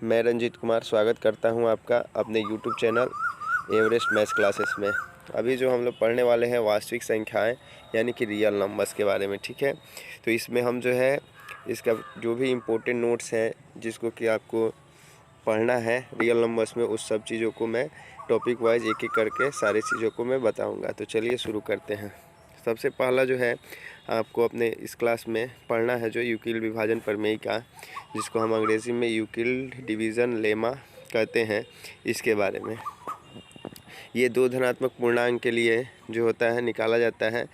मैं रंजीत कुमार स्वागत करता हूं आपका अपने YouTube channel Everest maths classes में। अभी जो हम लोग पढ़ने वाले हैं वास्तविक संख्याएं यानी कि रियल नंबर्स के बारे में, ठीक है। तो इसमें हम जो है इसका जो भी इम्पोर्टेंट नोट्स हैं जिसको कि आपको पढ़ना है रियल नंबर्स में, उस सब चीज़ों को मैं टॉपिक वाइज एक एक करके सारी चीज़ों को मैं बताऊँगा। तो चलिए शुरू करते हैं। सबसे पहला जो है आपको अपने इस क्लास में पढ़ना है जो यूक्लिड विभाजन प्रमेय का, जिसको हम अंग्रेज़ी में यूक्लिड डिवीज़न लेमा कहते हैं, इसके बारे में। ये दो धनात्मक पूर्णांक के लिए जो होता है निकाला जाता है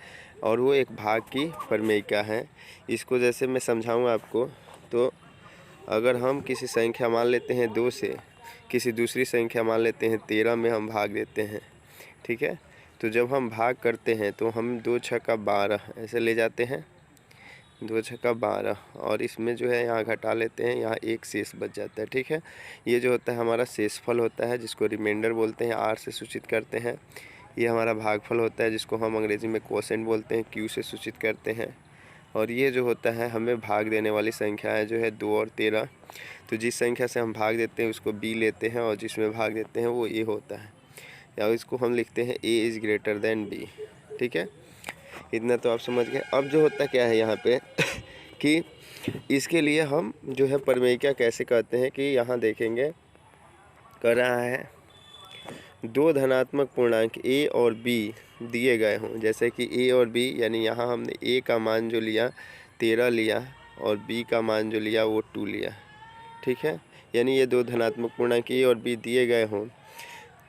और वो एक भाग की प्रमेय का है। इसको जैसे मैं समझाऊँ आपको, तो अगर हम किसी संख्या मान लेते हैं 2 से, किसी दूसरी संख्या मान लेते हैं 13 में हम भाग देते हैं, ठीक है। तो जब हम भाग करते हैं तो हम 2 छक्का 12 ऐसे ले जाते हैं, 2 छक्का 12, और इसमें जो है यहाँ घटा लेते हैं, यहाँ एक शेष बच जाता है, ठीक है। ये जो होता है हमारा शेषफल होता है, जिसको रिमाइंडर बोलते हैं, आर से सूचित करते हैं। ये हमारा भागफल होता है, जिसको हम अंग्रेज़ी में क्वोशेंट बोलते हैं, क्यू से सूचित करते हैं। और ये जो होता है हमें भाग देने वाली संख्या है जो है 2 और 13। तो जिस संख्या से हम भाग देते हैं उसको बी लेते हैं और जिसमें भाग देते हैं वो ए होता है, या इसको हम लिखते हैं A is greater than B, ठीक है। इतना तो आप समझ गए। अब जो होता क्या है यहाँ पे कि इसके लिए हम जो है प्रमेयिका कैसे कहते हैं कि यहाँ देखेंगे कर रहा है दो धनात्मक पूर्णांक ए और बी दिए गए हों, जैसे कि ए और बी, यानी यहाँ हमने ए का मान जो लिया 13 लिया और बी का मान जो लिया वो 2 लिया, ठीक है। यानी ये दो धनात्मक पूर्णांक ए और बी दिए गए हों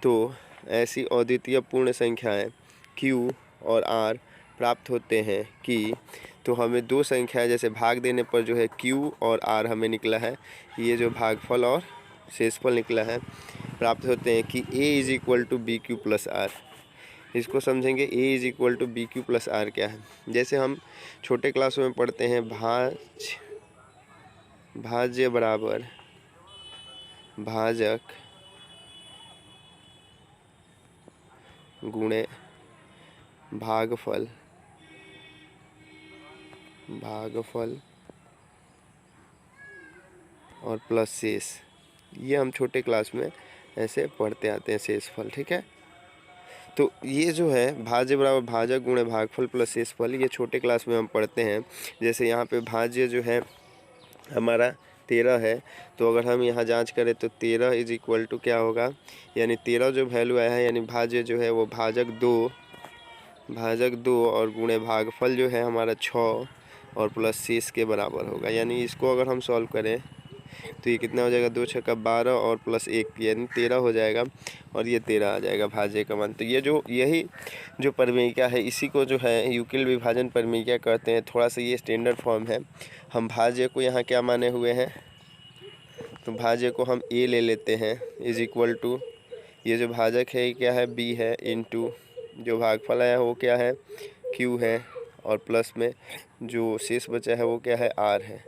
तो ऐसी अद्वितीय पूर्ण संख्याएं Q और R प्राप्त होते हैं कि, तो हमें दो संख्याएं जैसे भाग देने पर जो है Q और R हमें निकला है, ये जो भागफल और शेषफल निकला है, प्राप्त होते हैं कि A is equal to B Q plus R. इसको समझेंगे A is equal to B Q plus R क्या है। जैसे हम छोटे क्लासों में पढ़ते हैं भाज्य बराबर भाजक गुणे भागफल और प्लस शेष। ये हम छोटे क्लास में ऐसे पढ़ते आते हैं, शेषफल, ठीक है। तो ये जो है भाज्य बराबर भाजक गुणे भागफल प्लस शेषफल, ये छोटे क्लास में हम पढ़ते हैं। जैसे यहाँ पे भाज्य जो है हमारा 13 है, तो अगर हम यहाँ जांच करें तो 13 इज इक्वल टू क्या होगा, यानी 13 जो वैल्यू आया है, यानी भाज्य जो है वो भाजक 2 और गुणे भागफल जो है हमारा 6 और प्लस शेष के बराबर होगा। यानी इसको अगर हम सॉल्व करें तो ये कितना हो जाएगा, 2 छक्का 12 और प्लस 1 यानी 13 हो जाएगा, और ये 13 आ जाएगा भाज्य का मान। तो यही जो प्रमेयिका है, इसी को जो है यूक्लिड विभाजन प्रमेयिका कहते हैं। थोड़ा सा ये स्टैंडर्ड फॉर्म है। हम भाज्य को यहाँ क्या माने हुए हैं, तो भाज्य को हम ए ले लेते हैं इज इक्वल टू, ये जो भाजक है क्या है, बी है, इंटू जो भागफल है वो क्या है, क्यू है, और प्लस में जो शेष बचा है वो क्या है, आर है।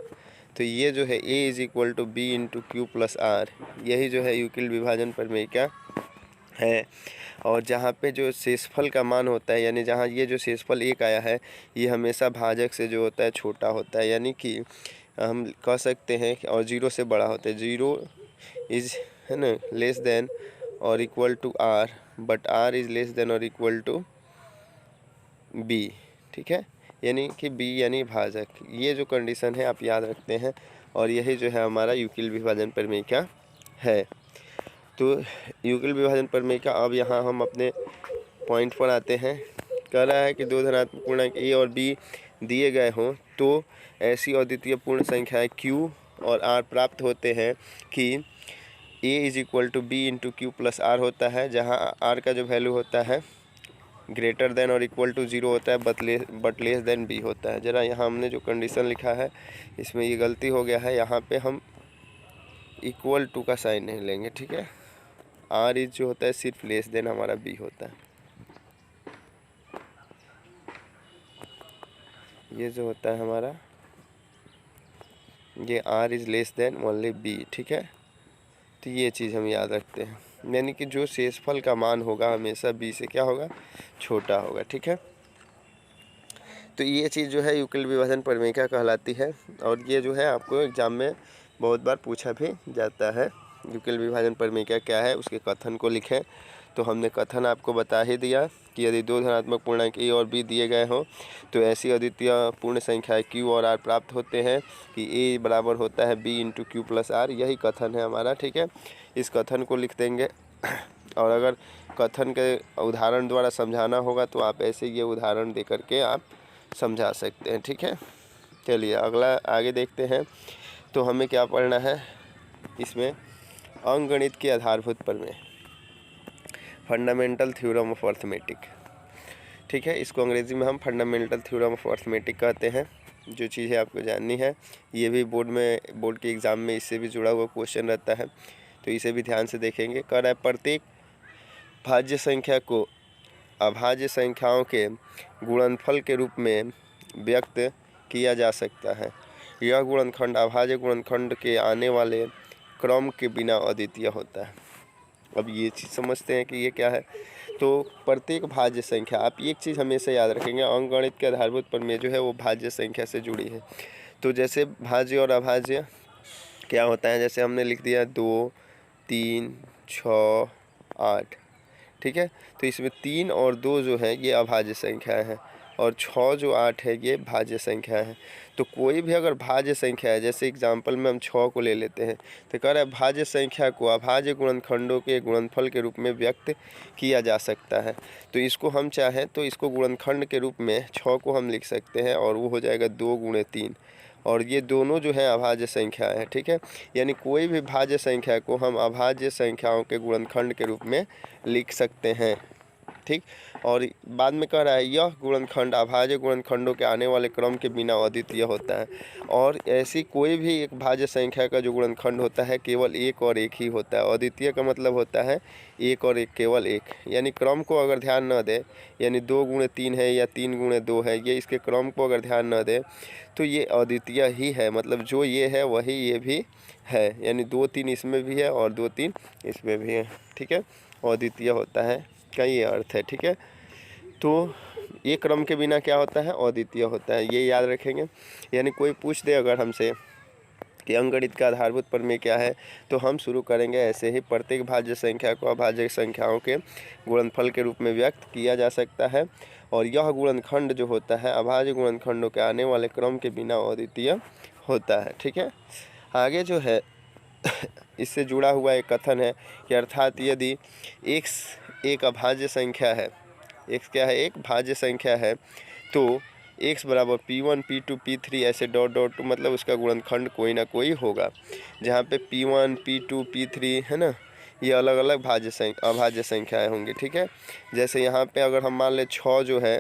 तो ये जो है a is equal to B into Q plus are, यही जो है यूक्लिड विभाजन प्रमेयिका है। और जहाँ पे जो शेषफल का मान होता है, यानी जहाँ ये जो शेषफल 1 आया है, ये हमेशा भाजक से जो होता है छोटा होता है, यानी कि हम कह सकते हैं और 0 से बड़ा होता है। 0 इज है ना लेस देन और equal to R, but R is less than और इक्वल टू बी, ठीक है। यानी कि बी यानी भाजक, ये जो कंडीशन है आप याद रखते हैं, और यही जो है हमारा यूक्लिड विभाजन प्रमेयिका है। तो यूक्लिड विभाजन प्रमेयिका, अब यहाँ हम अपने पॉइंट पर आते हैं। कह रहा है कि दो धनात्मक पूर्णांक ए और बी दिए गए हों तो ऐसी अद्वितीय पूर्ण संख्याएं Q और R प्राप्त होते हैं कि A is equal to B into Q plus R होता है, जहाँ R का जो वैल्यू होता है ग्रेटर देन और इक्वल टू 0 होता है, बट लेस देन बी होता है। ज़रा यहाँ हमने जो कंडीशन लिखा है इसमें ये गलती हो गया है, यहाँ पे हम इक्वल टू का साइन नहीं लेंगे, ठीक है। R इज जो होता है सिर्फ लेस देन हमारा बी होता है, ये जो होता है हमारा ये R is less than only B, ठीक है। तो ये चीज़ हम याद रखते हैं, यानी कि जो शेषफल का मान होगा हमेशा बी से क्या होगा, छोटा होगा, ठीक है। तो ये चीज़ जो है यूक्लिड विभाजन प्रमेयिका कहलाती है, और ये जो है आपको एग्जाम में बहुत बार पूछा भी जाता है। युगल विभाजन प्रमेय क्या है, उसके कथन को लिखें। तो हमने कथन आपको बता ही दिया कि यदि दो धनात्मक पूर्णांक ए और बी दिए गए हों तो ऐसी अद्वितीय पूर्ण संख्याएं क्यू और आर प्राप्त होते हैं कि ए बराबर होता है B into Q plus are. यही कथन है हमारा, ठीक है। इस कथन को लिख देंगे और अगर कथन के उदाहरण द्वारा समझाना होगा तो आप ऐसे ये उदाहरण दे करके आप समझा सकते हैं, ठीक है। चलिए अगला आगे देखते हैं। तो हमें क्या पढ़ना है इसमें, अंकगणित के आधारभूत प्रमेय, फंडामेंटल थ्योरम ऑफ अर्थमेटिक, ठीक है। इसको अंग्रेजी में हम फंडामेंटल थ्योरम ऑफ अर्थमेटिक कहते हैं। जो चीज़ें आपको जाननी है, ये भी बोर्ड के एग्ज़ाम में इससे भी जुड़ा हुआ क्वेश्चन रहता है, तो इसे भी ध्यान से देखेंगे। कह रहा है प्रत्येक भाज्य संख्या को अभाज्य संख्याओं के गुणनफल के रूप में व्यक्त किया जा सकता है। यह गुणनखंड अभाज्य गुणनखंड के आने वाले क्रम के बिना अद्वितीय होता है। अब ये चीज़ समझते हैं कि ये क्या है। तो प्रत्येक भाज्य संख्या, आप एक चीज़ हमेशा याद रखेंगे, अंकगणित के आधारभूत प्रमेय जो है वो भाज्य संख्या से जुड़ी है। तो जैसे भाज्य और अभाज्य क्या होता है, जैसे हमने लिख दिया 2, 3, 6, 8, ठीक है। तो इसमें 3 और 2 जो है ये अभाज्य संख्या है और 6 जो 8 है ये भाज्य संख्या है। तो कोई भी अगर भाज्य संख्या है, जैसे एग्जांपल में हम 6 को ले लेते हैं, तो कह रहा है भाज्य संख्या को अभाज्य गुणनखंडों के गुणनफल के रूप में व्यक्त किया जा सकता है। तो इसको हम चाहें तो इसको गुणनखंड के रूप में 6 को हम लिख सकते हैं और वो हो जाएगा 2 गुणे 3, और ये दोनों जो है अभाज्य संख्या है, ठीक है। यानी कोई भी भाज्य संख्या को हम अभाज्य संख्याओं के गुणनखंड के रूप में लिख सकते हैं, ठीक। और बाद में कह रहा है यह गुणनखंड अभाज्य गुणनखंडों के आने वाले क्रम के बिना अद्वितीय होता है। और ऐसी कोई भी एक भाज्य संख्या का जो गुणनखंड होता है केवल एक और एक ही होता है। अद्वितीय का मतलब होता है एक और एक, केवल एक, यानी क्रम को अगर ध्यान न दे, यानी 2 गुणे 3 है या 3 गुणे 2 है, ये इसके क्रम को अगर ध्यान न दे तो ये अद्वितीय ही है। मतलब जो ये है वही ये भी है, यानी 2 3 इसमें भी है और 2 3 इसमें भी है, ठीक है। अद्वितीय होता है का ये अर्थ है, ठीक है। तो ये क्रम के बिना क्या होता है, अद्वितीय होता है, ये याद रखेंगे। यानी कोई पूछ दे अगर हमसे कि अंकगणित का आधारभूत प्रमेय क्या है, तो हम शुरू करेंगे ऐसे ही, प्रत्येक भाज्य संख्या को अभाज्य संख्याओं के गुणनफल के रूप में व्यक्त किया जा सकता है और यह गुणनखंड जो होता है अभाज्य गुणनखंडों के आने वाले क्रम के बिना अद्वितीय होता है, ठीक है। आगे जो है इससे जुड़ा हुआ एक कथन है कि अर्थात यदि x एक अभाज्य संख्या है, x क्या है, एक भाज्य संख्या है, तो x बराबर P1 P2 P3 ऐसे डॉट डॉट, मतलब उसका गुणनखंड कोई ना कोई होगा। जहाँ पे P1 P2 P3 है ना, ये अलग अलग अभाज्य संख्याएं होंगी, ठीक है। जैसे यहाँ पे अगर हम मान लें 6 जो है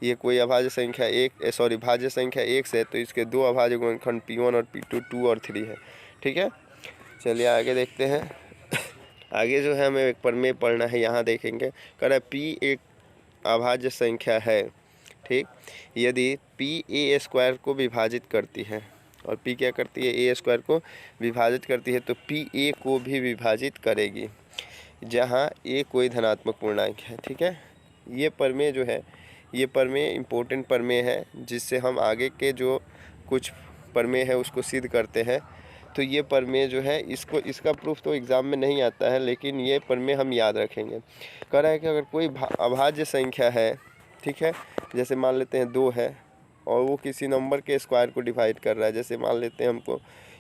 ये कोई अभाज्य संख्या भाज्य संख्या x है, तो इसके दो अभाज्य गुणनखंड P1 और P2 2 और 3 है, ठीक है। चलिए आगे देखते हैं। आगे जो है हमें एक प्रमेय पढ़ना है, यहाँ देखेंगे। कह रहा है P एक अभाज्य संख्या है, ठीक। यदि P a स्क्वायर को विभाजित करती है, और P क्या करती है, a स्क्वायर को विभाजित करती है, तो P a को भी विभाजित करेगी जहाँ a कोई धनात्मक पूर्णांक है, ठीक है। ये प्रमेय जो है, ये प्रमेय इम्पोर्टेंट प्रमेय है, जिससे हम आगे के जो कुछ प्रमेय है उसको सिद्ध करते हैं। तो ये प्रमेय जो है इसका प्रूफ तो एग्ज़ाम में नहीं आता है, लेकिन ये प्रमेय हम याद रखेंगे। कह रहा है कि अगर कोई अभाज्य संख्या है, ठीक है, जैसे मान लेते हैं 2 है और वो किसी नंबर के स्क्वायर को डिवाइड कर रहा है, जैसे मान लेते हैं हमको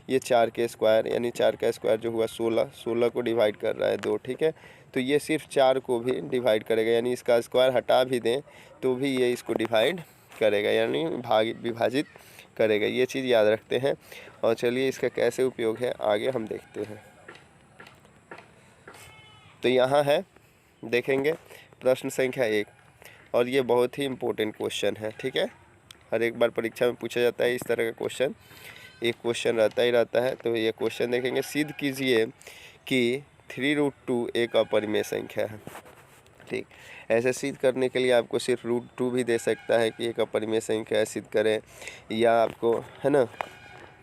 ये 4 के स्क्वायर, यानी 4 का स्क्वायर जो हुआ 16 को डिवाइड कर रहा है 2, ठीक है। तो ये सिर्फ 4 को भी डिवाइड करेगा, यानी इसका स्क्वायर हटा भी दें तो भी ये इसको डिवाइड करेगा, यानी विभाजित करेगा। ये चीज़ याद रखते हैं। और चलिए इसका कैसे उपयोग है आगे हम देखते हैं। तो यहाँ है, देखेंगे प्रश्न संख्या 1, और ये बहुत ही इम्पोर्टेंट क्वेश्चन है, ठीक है। हर एक बार परीक्षा में पूछा जाता है इस तरह का क्वेश्चन, एक क्वेश्चन रहता ही रहता है। तो ये क्वेश्चन देखेंगे, सिद्ध कीजिए कि 3√2 एक अपरिमेय संख्या है, ठीक। ऐसे सिद्ध करने के लिए आपको सिर्फ √2 भी दे सकता है कि एक अपरिमेय संख्या है, सिद्ध करें, या आपको है ना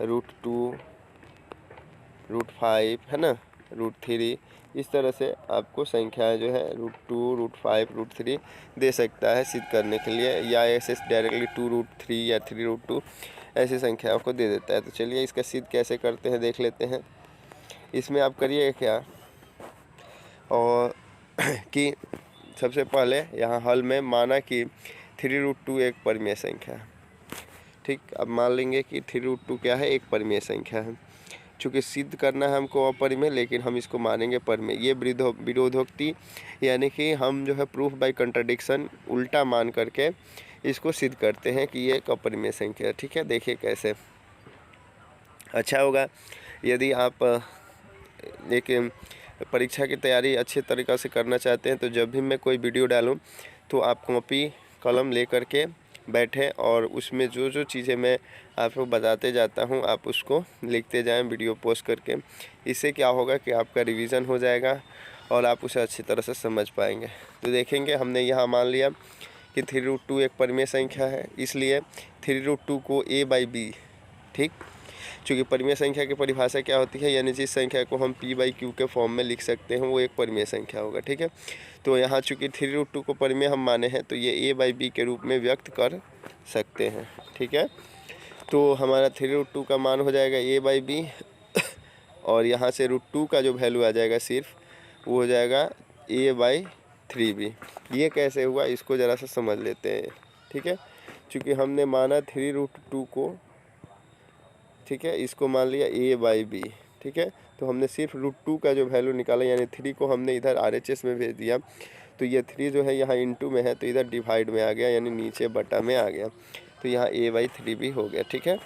√2, √5 है ना, √3, इस तरह से आपको संख्याएं जो है √2, √5, √3 दे सकता है सिद्ध करने के लिए, या ऐसे डायरेक्टली 2√3 या 3√2 ऐसी संख्याओं को दे देता है। तो चलिए इसका सिद्ध कैसे करते हैं देख लेते हैं। इसमें आप करिए क्या, और कि सबसे पहले यहाँ हल में माना कि 3√2 एक परिमेय संख्या है। ठीक, अब मान लेंगे कि 3√2 क्या है, एक परिमेय संख्या है। चूँकि सिद्ध करना है हमको अपरिमेय, लेकिन हम इसको मानेंगे परिमेय। ये विरोधोक्ति यानी कि हम जो है प्रूफ बाय कंट्राडिक्शन उल्टा मान करके इसको सिद्ध करते हैं कि ये एक अपरिमेय संख्या है। ठीक है, देखिए कैसे अच्छा होगा। यदि आप एक परीक्षा की तैयारी अच्छे तरीक़ा से करना चाहते हैं तो जब भी मैं कोई वीडियो डालूं तो आप कॉपी कलम ले करके बैठें और उसमें जो जो चीज़ें मैं आपको बताते जाता हूं आप उसको लिखते जाएं वीडियो पोस्ट करके। इससे क्या होगा कि आपका रिवीजन हो जाएगा और आप उसे अच्छी तरह से समझ पाएंगे। तो देखेंगे हमने यहाँ मान लिया कि 3√2 एक परिमेय संख्या है, इसलिए 3√2 को a/b, ठीक, चूँकि परिमेय संख्या की परिभाषा क्या होती है, यानी जिस संख्या को हम p/q के फॉर्म में लिख सकते हैं वो एक परिमेय संख्या होगा। ठीक है, तो यहाँ चूँकि 3√2 को परिमेय हम माने हैं तो ये a/b के रूप में व्यक्त कर सकते हैं। ठीक है, तो हमारा 3√2 का मान हो जाएगा a/b और यहाँ से √2 का जो वैल्यू आ जाएगा सिर्फ वो हो जाएगा a/3b। ये कैसे हुआ इसको ज़रा सा समझ लेते हैं। ठीक है, चूँकि हमने माना 3√2 को, ठीक है, इसको मान लिया a/b। ठीक है, तो हमने सिर्फ √2 का जो वैल्यू निकाला यानी 3 को हमने इधर RHS में भेज दिया, तो ये 3 जो है यहाँ इंटू में है तो इधर डिवाइड में आ गया यानी नीचे बटा में आ गया, तो यहाँ a/3b हो गया। ठीक है,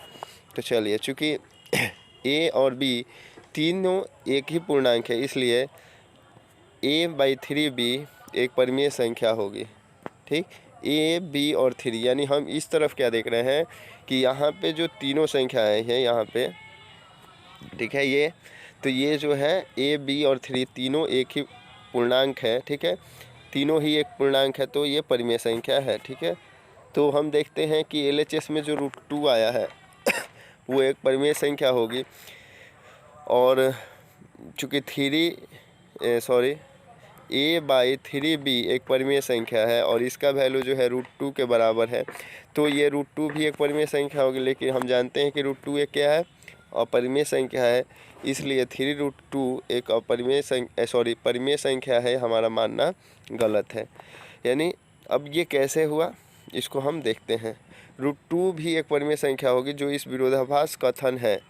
तो चलिए चूँकि a और b तीनों एक ही पूर्णांक है इसलिए a/3b एक परिमेय संख्या होगी। ठीक, a, b और 3 यानी हम इस तरफ क्या देख रहे हैं कि यहाँ पे जो तीनों संख्याएं हैं यहाँ पे, ठीक है, ये तो ये जो है a, b और 3 तीनों एक ही पूर्णांक है। ठीक है, तीनों ही एक पूर्णांक है तो ये परिमेय संख्या है। ठीक है, तो हम देखते हैं कि LHS में जो √2 आया है वो एक परिमेय संख्या होगी और चूँकि a/3b एक परिमेय संख्या है और इसका वैल्यू जो है √2 के बराबर है, तो ये √2 भी एक परिमेय संख्या होगी। लेकिन हम जानते हैं कि √2 एक क्या है, अपरिमेय संख्या है, इसलिए 3√2 एक परिमेय संख्या है, हमारा मानना गलत है। यानी अब ये कैसे हुआ इसको हम देखते हैं। √2 भी एक परिमेय संख्या होगी जो इस विरोधाभास कथन है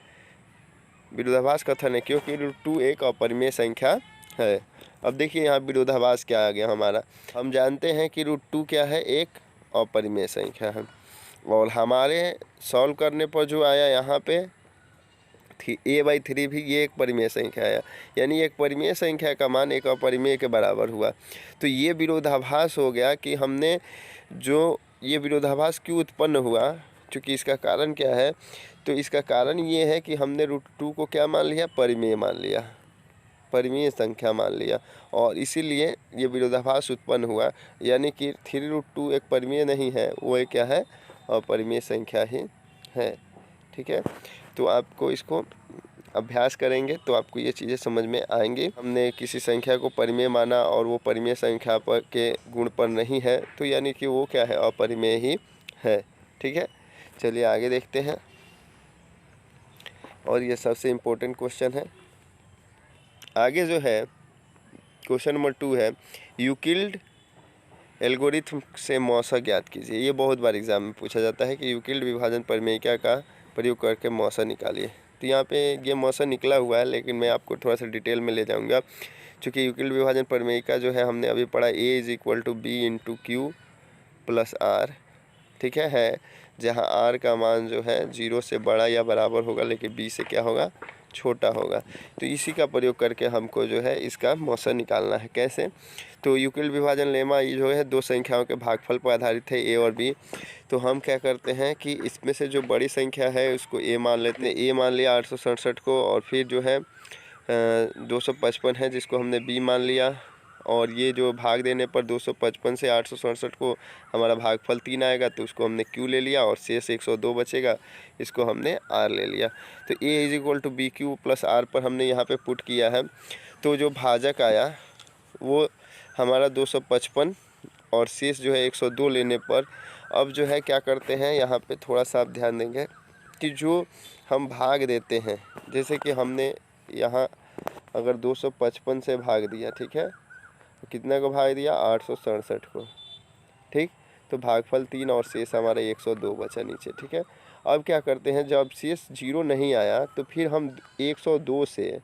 क्योंकि √2 एक अपरिमेय संख्या है। अब देखिए यहाँ विरोधाभास क्या आ गया हमारा, हम जानते हैं कि √2 क्या है, एक अपरिमेय संख्या है और हमारे सॉल्व करने पर जो आया यहाँ पे a/3 भी ये एक परिमेय संख्या है, यानी एक परिमेय संख्या का मान एक अपरिमेय के बराबर हुआ। तो ये विरोधाभास हो गया कि हमने जो ये विरोधाभास क्यों उत्पन्न हुआ, क्योंकि इसका कारण क्या है, तो इसका कारण ये है कि हमने √2 को क्या मान लिया, परिमेय मान लिया, परिमेय संख्या मान लिया और इसीलिए ये विरोधाभास उत्पन्न हुआ। यानी कि 3√2 एक परिमेय नहीं है, वो एक क्या है, अपरिमेय संख्या ही है। ठीक है, तो आपको इसको अभ्यास करेंगे तो आपको ये चीज़ें समझ में आएंगी। हमने किसी संख्या को परिमेय माना और वो परिमेय संख्या पर के गुण पर नहीं है तो यानी कि वो क्या है, अपरिमेय ही है। ठीक है, चलिए आगे देखते हैं और ये सबसे इम्पोर्टेंट क्वेश्चन है। आगे जो है क्वेश्चन नंबर 2 है, यूक्लिड एल्गोरिथम से मौसा ज्ञात कीजिए। ये बहुत बार एग्जाम में पूछा जाता है कि यूक्लिड विभाजन परिमेयिका का प्रयोग करके मौसा निकालिए। तो यहाँ पे ये मौसा निकला हुआ है, लेकिन मैं आपको थोड़ा सा डिटेल में ले जाऊँगा। चूँकि यूक्लिड विभाजन परिमेयिका जो है हमने अभी पढ़ा a = b × q + r, ठीक है, जहाँ r का मान जो है 0 से बड़ा या बराबर होगा लेकिन b से क्या होगा, छोटा होगा। तो इसी का प्रयोग करके हमको जो है इसका मौसा निकालना है। कैसे, तो यूक्लिड विभाजन लेमा ये जो है दो संख्याओं के भागफल पर आधारित है, a और b। तो हम क्या करते हैं कि इसमें से जो बड़ी संख्या है उसको a मान लेते हैं। a मान लिया 867 को, और फिर जो है 255 है जिसको हमने b मान लिया, और ये जो भाग देने पर 255 से 867 को हमारा भागफल 3 आएगा तो उसको हमने q ले लिया, और शेष 102 बचेगा, इसको हमने r ले लिया। तो a = bq + r पर हमने यहाँ पे पुट किया है, तो जो भाजक आया वो हमारा 255 और शेष जो है 102 लेने पर अब जो है क्या करते हैं, यहाँ पे थोड़ा सा आप ध्यान देंगे, कि जो हम भाग देते हैं, जैसे कि हमने यहाँ अगर 255 से भाग दिया, ठीक है, तो कितना को भाग दिया, 867 को, ठीक। तो भागफल 3 और शेष हमारा 102 बचा नीचे, ठीक है। अब क्या करते हैं, जब शेष 0 नहीं आया तो फिर हम 102 से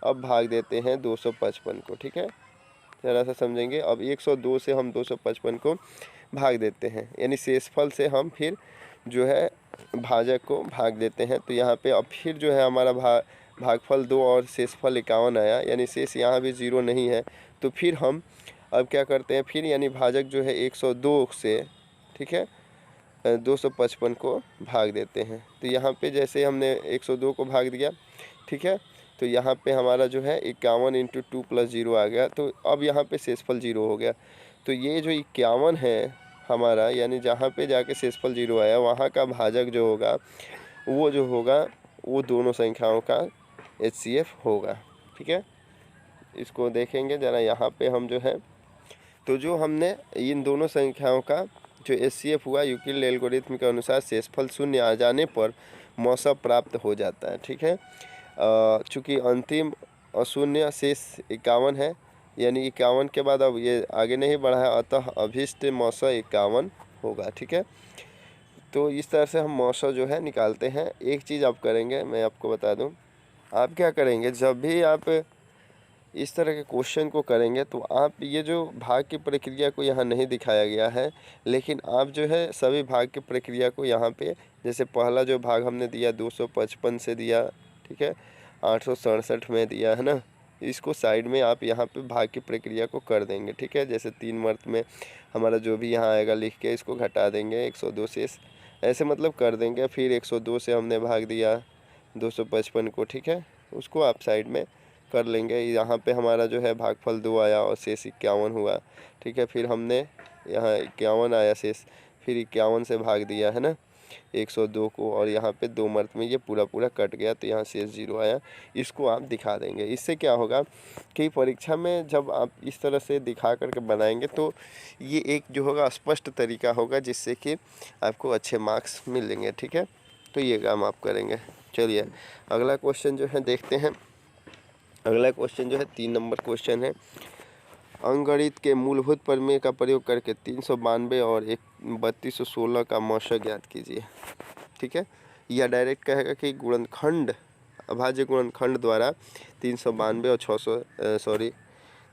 अब भाग देते हैं 255 को, ठीक है। ज़रा सा समझेंगे। अब 102 से हम 255 को भाग देते हैं, यानी शेषफल से हम फिर जो है भाजक को भाग देते हैं। तो यहाँ पे अब फिर जो है हमारा भागफल 2 और शेषफल 51 आया, यानी शेष यहाँ भी 0 नहीं है। तो फिर हम अब क्या करते हैं, फिर यानी भाजक जो है 102 से, ठीक है, 255 को भाग देते हैं। तो यहाँ पे जैसे हमने 102 को भाग दिया, ठीक है, तो यहाँ पे हमारा जो है 51 × 2 + 0 आ गया। तो अब यहाँ पे शेषफल 0 हो गया। तो ये जो 51 है हमारा, यानी जहाँ पे जाके शेषफल 0 आया वहाँ का भाजक जो होगा वो दोनों संख्याओं का HCF होगा, ठीक है। इसको देखेंगे ज़रा, यहाँ पे हम जो है, तो जो हमने इन दोनों संख्याओं का जो HCF हुआ, यूक्लिड एल्गोरिथम के अनुसार शेषफल 0 आ जाने पर मौसा प्राप्त हो जाता है, ठीक है। चूँकि अंतिम अशून्य शेष 51 है, यानी 51 के बाद अब ये आगे नहीं बढ़ा है, अतः अभीष्ट मौसा 51 होगा, ठीक है। तो इस तरह से हम मौसा जो है निकालते हैं। एक चीज़ आप करेंगे, मैं आपको बता दूं, आप क्या करेंगे, जब भी आप इस तरह के क्वेश्चन को करेंगे तो आप ये जो भाग की प्रक्रिया को यहाँ नहीं दिखाया गया है, लेकिन आप जो है सभी भाग की प्रक्रिया को यहाँ पे, जैसे पहला जो भाग हमने दिया 255 से दिया, ठीक है, 867 में दिया है ना, इसको साइड में आप यहाँ पे भाग की प्रक्रिया को कर देंगे, ठीक है। जैसे 3 मर्त में हमारा जो भी यहाँ आएगा लिख के इसको घटा देंगे 102 से, ऐसे मतलब कर देंगे। फिर 102 से हमने भाग दिया 255 को, ठीक है, उसको आप साइड में कर लेंगे। यहाँ पे हमारा जो है भागफल 2 आया और शेष 51 हुआ, ठीक है। फिर हमने यहाँ 51 आया शेष, फिर 51 से भाग दिया है ना 102 को, और यहाँ पे 2 मर्त में ये पूरा कट गया, तो यहाँ शेष 0 आया। इसको आप दिखा देंगे। इससे क्या होगा कि परीक्षा में जब आप इस तरह से दिखा करके बनाएंगे तो ये एक जो होगा स्पष्ट तरीका होगा, जिससे कि आपको अच्छे मार्क्स मिलेंगे, ठीक है। तो ये काम आप करेंगे। चलिए अगला क्वेश्चन जो है देखते हैं। अगला क्वेश्चन जो है 3 नंबर क्वेश्चन है, अंकगणित के मूलभूत प्रमेय का प्रयोग करके 392 और 3216 का मौसा ज्ञात कीजिए, ठीक है। या डायरेक्ट कहेगा कि गुणनखंड, अभाज्य गुणनखंड द्वारा 392 और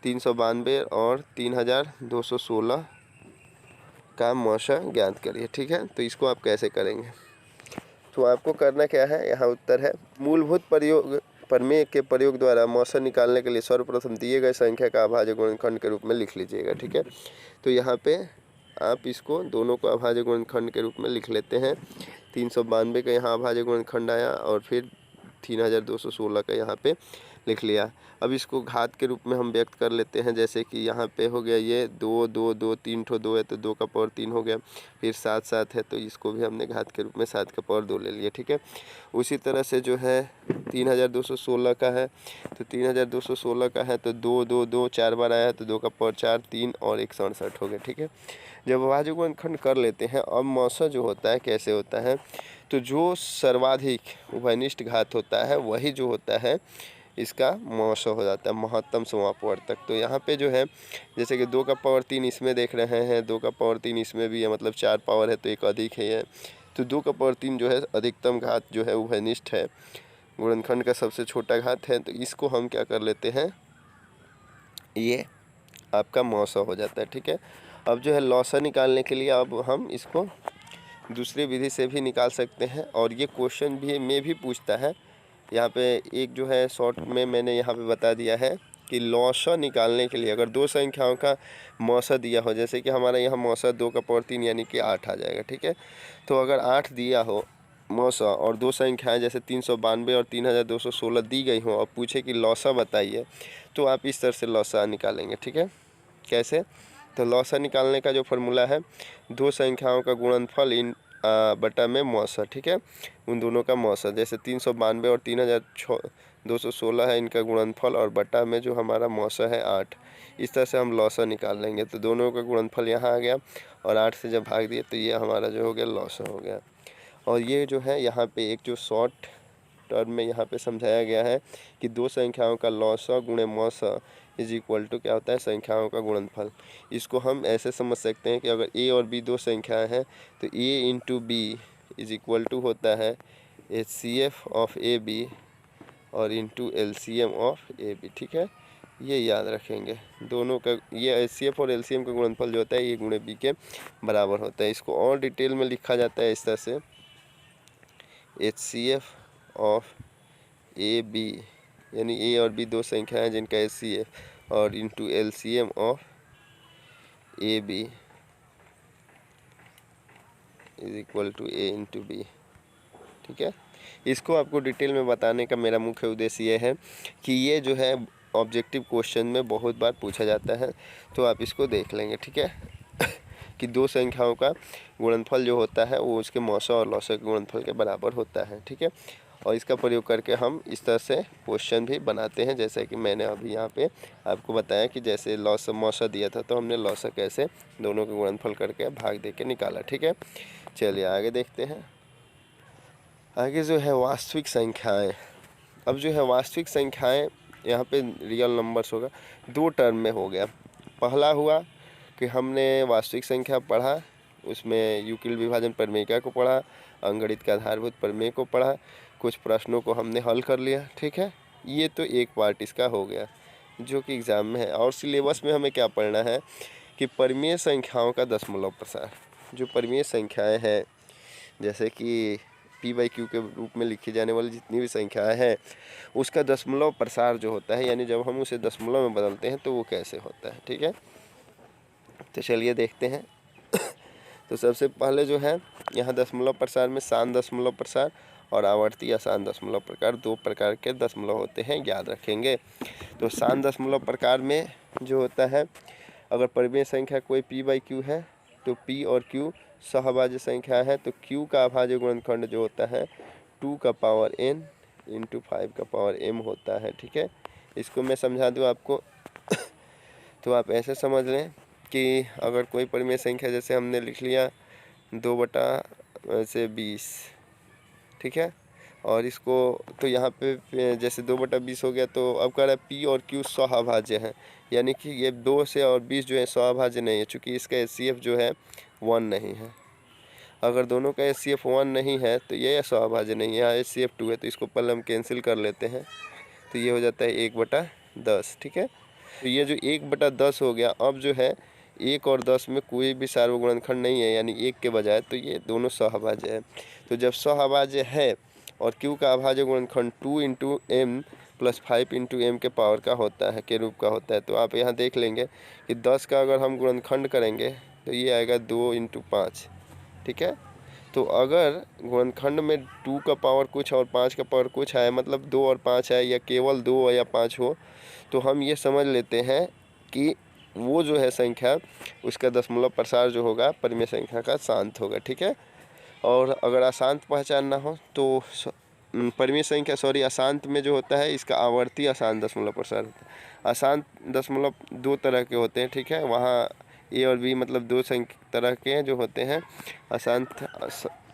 392 और 3216 का मौसा ज्ञात करिए, ठीक है। तो इसको आप कैसे करेंगे, तो आपको करना क्या है, यहाँ उत्तर है, मूलभूत प्रमेय के प्रयोग द्वारा मौसा निकालने के लिए सर्वप्रथम दिए गए संख्या का अभाज्य गुणनखंड के रूप में लिख लीजिएगा, ठीक है। तो यहाँ पे आप इसको दोनों को अभाज्य गुणनखंड के रूप में लिख लेते हैं। 392 का यहाँ अभाज्य गुणनखंड आया और फिर 3216 का यहाँ पे लिख लिया। अब इसको घात के रूप में हम व्यक्त कर लेते हैं, जैसे कि यहाँ पे हो गया ये 2 2 2 3 ठो 2 है तो 2 का पावर 3 हो गया, फिर 7 7 है तो इसको भी हमने घात के रूप में 7 का पावर 2 ले लिया, ठीक है। उसी तरह से जो है 3216 का है, तो 3216 का है तो 2 2 2 4 बार आया है तो 2 का पावर 4 3 और 167 हो गया, ठीक है। जब अभाज्य गुणनखंड कर लेते हैं, अब मौसा जो होता है कैसे होता है, तो जो सर्वाधिक उभयनिष्ठ घात होता है वही जो होता है इसका मौसा हो जाता है, महत्तम समापवर्तक। तो यहाँ पे जो है जैसे कि 2 का पावर 3 इसमें देख रहे हैं, 2 का पावर 3 इसमें भी है, मतलब 4 पावर है तो एक अधिक है ये, तो 2 का पावर 3 जो है अधिकतम घात जो है उभयनिष्ठ है, गुणनखंड का सबसे छोटा घात है। तो इसको हम क्या कर लेते हैं, ये आपका मौसा हो जाता है, ठीक है। अब जो है लौसा निकालने के लिए अब हम इसको दूसरी विधि से भी निकाल सकते हैं, और ये क्वेश्चन भी पूछता है। यहाँ पे एक जो है शॉर्ट में मैंने यहाँ पे बता दिया है कि लौसा निकालने के लिए अगर दो संख्याओं का मौसा दिया हो, जैसे कि हमारा यहाँ मौसा 2 का पावर 3 यानी कि 8 आ जाएगा, ठीक है। तो अगर 8 दिया हो मौसा और दो संख्याएं जैसे 392 और 3216 दी गई हों और पूछे कि लौसा बताइए, तो आप इस तरह से लौसा निकालेंगे, ठीक है। कैसे, तो लौसा निकालने का जो फॉर्मूला है, दो संख्याओं का गुणनफल इन बटा में मौसा, ठीक है, उन दोनों का मौसा, जैसे 392 और 3216 है इनका गुणनफल, और बटा में जो हमारा मौसा है 8, इस तरह से हम लौसा निकाल लेंगे। तो दोनों का गुणनफल यहाँ आ गया और 8 से जब भाग दिए तो ये हमारा जो हो गया लौसा हो गया। और ये जो है यहाँ पे एक जो शॉर्ट टर्म में यहाँ पे समझाया गया है कि दो संख्याओं का लॉसा गुणे मौसा इज इक्वल टू क्या होता है, संख्याओं का गुणनफल। इसको हम ऐसे समझ सकते हैं कि अगर ए और बी दो संख्याएं हैं तो a into b is equal to होता है HCF ऑफ ए बी और into LCM of A b. ठीक है, ये याद रखेंगे। दोनों का ये HCF और LCM का गुणनफल जो होता है ये गुणे बी के बराबर होता है। इसको और डिटेल में लिखा जाता है इस तरह से, HCF ऑफ ए बी यानी ए और बी दो संख्या हैं जिनका HCF और into LCM of A B is equal to A into B. ठीक है, इसको आपको डिटेल में बताने का मेरा मुख्य उद्देश्य ये है कि ये जो है ऑब्जेक्टिव क्वेश्चन में बहुत बार पूछा जाता है, तो आप इसको देख लेंगे। ठीक है कि दो संख्याओं का गुणनफल जो होता है वो उसके मौसा और लौसा के गुणनफल के बराबर होता है। ठीक है, और इसका प्रयोग करके हम इस तरह से क्वेश्चन भी बनाते हैं, जैसे कि मैंने अभी यहाँ पे आपको बताया कि जैसे लौसा मौसा दिया था तो हमने लौसा कैसे दोनों के गुणनफल करके भाग दे के निकाला। ठीक है, चलिए आगे देखते हैं। आगे जो है वास्तविक संख्याएं। अब जो है वास्तविक संख्याएं यहाँ पे रियल नंबर्स होगा, दो टर्म में हो गया। पहला हुआ कि हमने वास्तविक संख्या पढ़ा, उसमें यूक्लिड विभाजन प्रमेय को पढ़ा, अंकगणित के आधारभूत प्रमेय को पढ़ा, कुछ प्रश्नों को हमने हल कर लिया। ठीक है, ये तो एक पार्ट इसका हो गया जो कि एग्ज़ाम में है। और सिलेबस में हमें क्या पढ़ना है कि परिमेय संख्याओं का दशमलव प्रसार। जो परिमेय संख्याएं हैं जैसे कि P/Q के रूप में लिखी जाने वाली जितनी भी संख्याएं हैं उसका दशमलव प्रसार जो होता है, यानी जब हम उसे दशमलव में बदलते हैं तो वो कैसे होता है। ठीक है, तो चलिए देखते हैं। तो सबसे पहले जो है यहाँ दशमलव प्रसार में शांत दशमलव प्रसार और आवर्ती अशांत दशमलव प्रकार, दो प्रकार के दशमलव होते हैं, याद रखेंगे। तो शांत दशमलव प्रकार में जो होता है, अगर परिमेय संख्या कोई P/Q है तो P और Q सहभाज्य संख्या है, तो Q का अभाज्य गुणनखंड जो होता है 2 का पावर n इंटू 5 का पावर m होता है। ठीक है, इसको मैं समझा दूँ आपको। तो आप ऐसे समझ लें कि अगर कोई परिमेय संख्या जैसे हमने लिख लिया 2/20, ठीक है, और इसको तो यहाँ पे जैसे 2/20 हो गया, तो अब कह रहा है P और Q सहभाज्य है, यानी कि ये 2 से और 20 जो है सहभाज्य नहीं है, चूँकि इसका HCF जो है 1 नहीं है। अगर दोनों का HCF 1 नहीं है तो ये सहभाज्य नहीं है, यहाँ HCF 2 है, तो इसको पहले हम कैंसिल कर लेते हैं, तो ये हो जाता है 1/10। ठीक है, तो ये जो 1/10 हो गया, अब जो है 1 और 10 में कोई भी सार्वगुणनखंड नहीं है, यानी 1 के बजाय, तो ये दोनों सहभाज्य है। तो जब सहभाज्य है और Q का अभाज्य गुणनखंड 2 into m plus 5 into m के पावर का होता है, के रूप का होता है, तो आप यहाँ देख लेंगे कि 10 का अगर हम गुणनखंड करेंगे तो ये आएगा 2 इंटू 5। ठीक है, तो अगर गुणनखंड में 2 का पावर कुछ और 5 का पावर कुछ आए, मतलब 2 और 5 है या केवल 2 या 5 हो, तो हम ये समझ लेते हैं कि वो जो है संख्या उसका दशमलव प्रसार जो होगा परिमेय संख्या का शांत होगा। ठीक है, और अगर अशांत पहचानना हो तो परिमेय संख्या अशांत में जो होता है इसका आवर्ती अशांत दशमलव प्रसार होता है। अशांत दशमलव दो तरह के होते हैं। ठीक है, वहाँ ए और बी मतलब दो तरह के जो होते हैं अशांत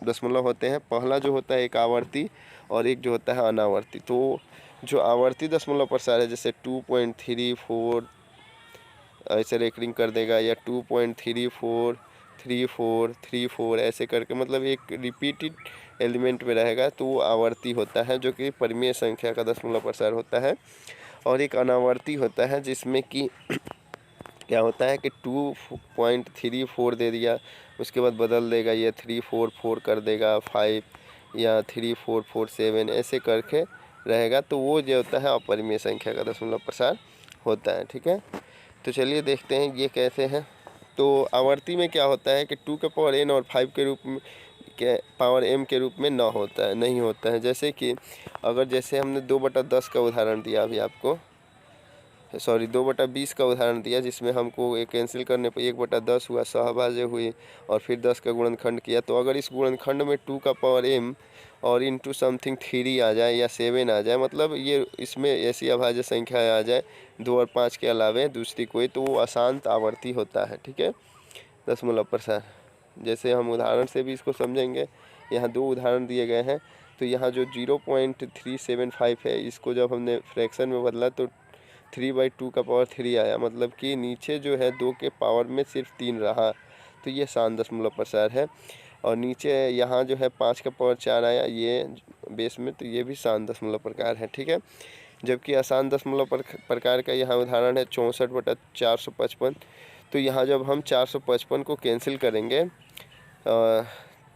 दशमलव होते हैं। पहला जो होता है एक आवर्ती और एक जो होता है अनावर्ती। तो जो आवर्ती दशमलव प्रसार है जैसे 2.34 ऐसे रेकरिंग कर देगा, या 2.34 34 34 ऐसे करके, मतलब एक रिपीटेड एलिमेंट में रहेगा, तो वो आवर्ती होता है जो कि परिमेय संख्या का दशमलव प्रसार होता है। और एक अनावर्ती होता है जिसमें कि क्या होता है कि 2.34 दे दिया, उसके बाद बदल देगा, ये 344 कर देगा, 5 या 3447 ऐसे करके रहेगा, तो वो जो होता है अपरिमेय संख्या का दशमलव प्रसार होता है। ठीक है, तो चलिए देखते हैं ये कैसे है। तो आवर्ती में क्या होता है कि 2 के पावर n और 5 के रूप में के पावर m के रूप में नहीं होता है। जैसे कि अगर जैसे हमने 2/10 का उदाहरण दिया अभी आपको, 2/20 का उदाहरण दिया, जिसमें हमको एक कैंसिल करने पर 1/10 हुआ, सहभाज्य हुई, और फिर 10 का गुणनखंड किया। तो अगर इस गुणनखंड में 2 का पावर m और इंटू समथिंग 3 आ जाए या 7 आ जाए, मतलब ये इसमें ऐसी अभाज्य संख्या आ जाए 2 और 5 के अलावे दूसरी कोई, तो वो अशांत आवर्ती होता है। ठीक है, दशमलव प्रसार। जैसे हम उदाहरण से भी इसको समझेंगे यहाँ 2 उदाहरण दिए गए हैं। तो यहाँ जो 0.375 है, इसको जब हमने फ्रैक्शन में बदला तो 3/2 आया, मतलब कि नीचे जो है 2 के पावर में सिर्फ 3 रहा, तो ये आसान दशमलव प्रसार है। और नीचे यहाँ जो है 5 आया ये बेस में, तो ये भी आसान दशमलव प्रकार है, ठीक है। जबकि आसान दशमलव प्रकार का यहाँ उदाहरण है 64/455। तो यहाँ जब हम 455 को कैंसिल करेंगे,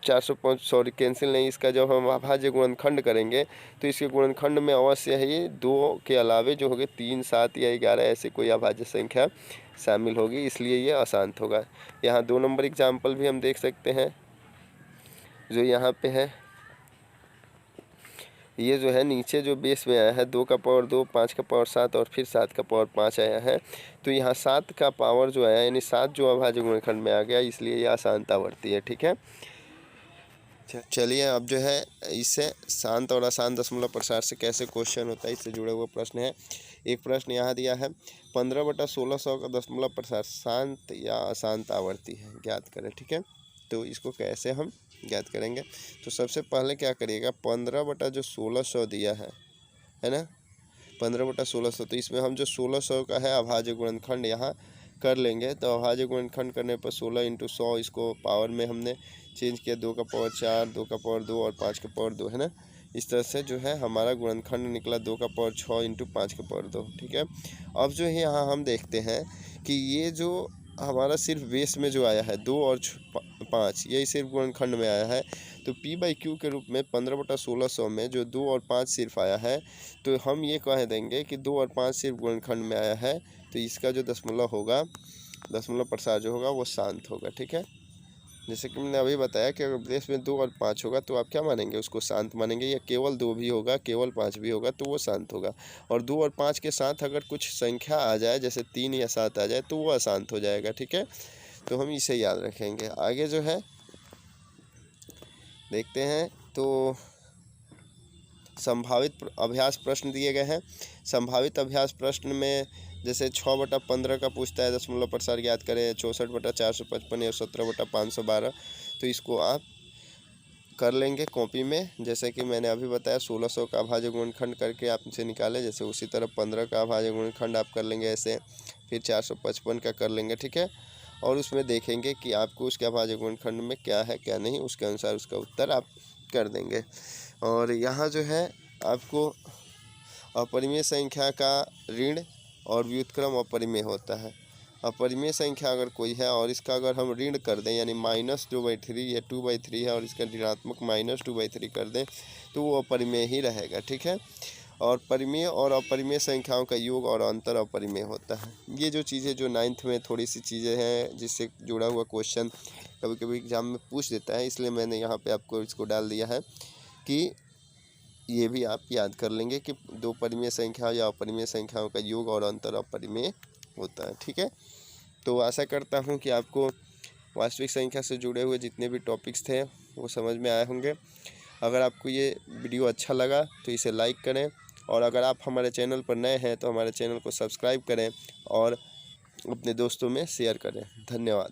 405 सॉरी कैंसिल नहीं, इसका जब हम अभाज्य गुणनखंड करेंगे तो इसके गुणनखंड में अवश्य ही 2 के अलावे जो होंगे 3, 7 या 11 ऐसे कोई अभाज्य संख्या शामिल होगी, इसलिए ये अशांत होगा। यहाँ 2 नंबर एग्जाम्पल भी हम देख सकते हैं जो यहाँ पे है। ये जो है नीचे जो बेस में आया है 2 का पावर 2, 5 का पावर 7 और फिर 7 का पावर 5 आया है। तो यहाँ 7 का पावर जो आया यानी 7 जो अभाज्य गुणनखंड में आ गया, इसलिए यह अशांत आवर्ती है, ठीक है। चलिए अब जो है इससे शांत और अशांत दशमलव प्रसार से कैसे क्वेश्चन होता है, इससे जुड़ा हुआ प्रश्न है। एक प्रश्न यहाँ दिया है 15/1600 का दशमलव प्रसार शांत या अशांत आवर्ती है, ज्ञात करें, ठीक है। तो इसको कैसे हम ज्ञात करेंगे, तो सबसे पहले क्या करिएगा, 15/1600 दिया है ना, 15/1600, तो इसमें हम जो 1600 का है अभाज्य गुणनखंड यहाँ कर लेंगे। तो अभाज्य गुणनखंड करने पर 16 × 100, इसको पावर में हमने चेंज किया, 2 का पावर 4, 2 का पावर 2 और 5 का पावर 2, है ना। इस तरह से जो है हमारा गुणनखंड निकला 2 का पावर 6 × 5 का पावर 2, ठीक है। अब जो है यहाँ हम देखते हैं कि ये जो हमारा सिर्फ बेस में जो आया है 2 और 5, यही सिर्फ गुणनखंड में आया है। तो P/Q के रूप में 15/1600 में जो 2 और 5 सिर्फ आया है, तो हम ये कह देंगे कि 2 और 5 सिर्फ गुणनखंड में आया है, तो इसका जो दशमलव होगा, दशमलव प्रसार जो होगा वो शांत होगा, ठीक है। जैसे कि मैंने अभी बताया कि अगर बेस में 2 और 5 होगा तो आप क्या मानेंगे, उसको शांत मानेंगे, या केवल 2 भी होगा, केवल 5 भी होगा तो वो शांत होगा। और 2 और 5 के साथ अगर कुछ संख्या आ जाए, जैसे 3 या 7 आ जाए, तो वो अशांत हो जाएगा, ठीक है। तो हम इसे याद रखेंगे। आगे जो है देखते हैं, तो संभावित अभ्यास प्रश्न दिए गए हैं। संभावित अभ्यास प्रश्न में जैसे 6/15 का पूछता है दशमलव प्रसार ज्ञात करें, 64/455 या 17/512, तो इसको आप कर लेंगे कॉपी में। जैसे कि मैंने अभी बताया 1600 का अभाज्य गुणनखंड करके आप इसे निकालें, जैसे उसी तरह 15 का अभाज्य गुणनखंड आप कर लेंगे ऐसे, फिर 455 का कर लेंगे, ठीक है। और उसमें देखेंगे कि आपको उसके अभाज्य गुणनखंड में क्या है क्या नहीं, उसके अनुसार उसका उत्तर आप कर देंगे। और यहाँ जो है आपको अपरिमेय संख्या का ऋण और व्युत्क्रम अपरिमेय होता है। अपरिमेय संख्या अगर कोई है और इसका अगर हम ऋण कर दें, यानी -2/3 या 2/3 है और इसका ऋणात्मक -2/3 कर दें, तो वो अपरिमेय ही रहेगा, ठीक है। और परिमेय और अपरिमेय संख्याओं का योग और अंतर अपरिमेय होता है। ये जो चीज़ें जो 9th में थोड़ी सी चीज़ें हैं जिससे जुड़ा हुआ क्वेश्चन कभी कभी एग्जाम में पूछ देता है, इसलिए मैंने यहाँ पे आपको इसको डाल दिया है कि ये भी आप याद कर लेंगे कि 2 परिमेय संख्या या अपरिमेय संख्याओं का योग और अंतर अपरिमेय होता है, ठीक है। तो आशा करता हूँ कि आपको वास्तविक संख्या से जुड़े हुए जितने भी टॉपिक्स थे वो समझ में आए होंगे। अगर आपको ये वीडियो अच्छा लगा तो इसे लाइक करें, और अगर आप हमारे चैनल पर नए हैं तो हमारे चैनल को सब्सक्राइब करें और अपने दोस्तों में शेयर करें। धन्यवाद।